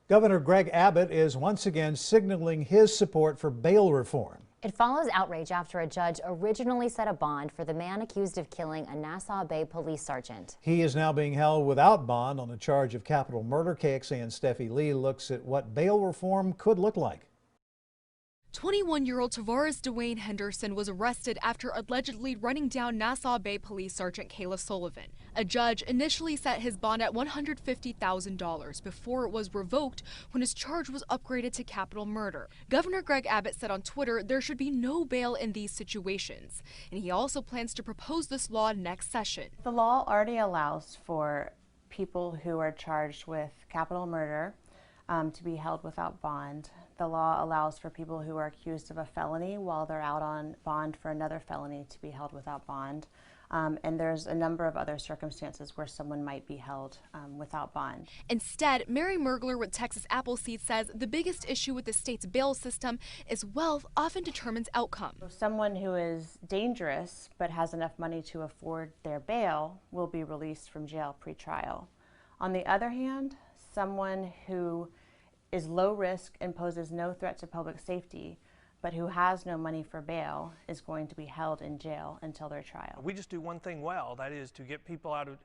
Governor Greg Abbott is once again signaling his support for bail reform. It follows outrage after a judge originally set a bond for the man accused of killing a Nassau Bay police sergeant. He is now being held without bond on a charge of capital murder. KXAN's Steffi Lee looks at what bail reform could look like. 21-year-old Tavares Dwayne Henderson was arrested after allegedly running down Nassau Bay Police Sergeant Kayla Sullivan. A judge initially set his bond at $150,000 before it was revoked when his charge was upgraded to capital murder. Governor Greg Abbott said on Twitter there should be no bail in these situations, and he also plans to propose this law next session. The law already allows for people who are charged with capital murder to be held without bond. The law allows for people who are accused of a felony while they're out on bond for another felony to be held without bond. And there's a number of other circumstances where someone might be held without bond. Instead, Mary Mergler with Texas Appleseed says the biggest issue with the state's bail system is wealth often determines outcome. Someone who is dangerous but has enough money to afford their bail will be released from jail pre-trial. On the other hand, someone who is low risk and poses no threat to public safety, but who has no money for bail is going to be held in jail until their trial. We just do one thing well, that is to get people out of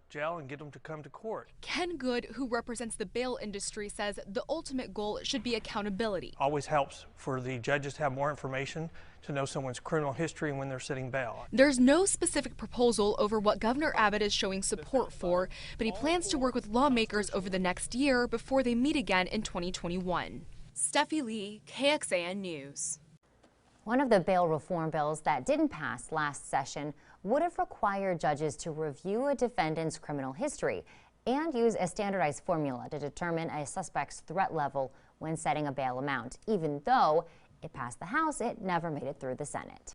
jail and get them to come to court. Ken Good, who represents the bail industry, says the ultimate goal should be accountability. Always helps for the judges to have more information to know someone's criminal history when they're sitting bail. There's no specific proposal over what Governor Abbott is showing support for, but he plans to work with lawmakers over the next year before they meet again in 2021. Steffi Lee, KXAN News. One of the bail reform bills that didn't pass last session would have required judges to review a defendant's criminal history and use a standardized formula to determine a suspect's threat level when setting a bail amount. Even though it passed the House, it never made it through the Senate.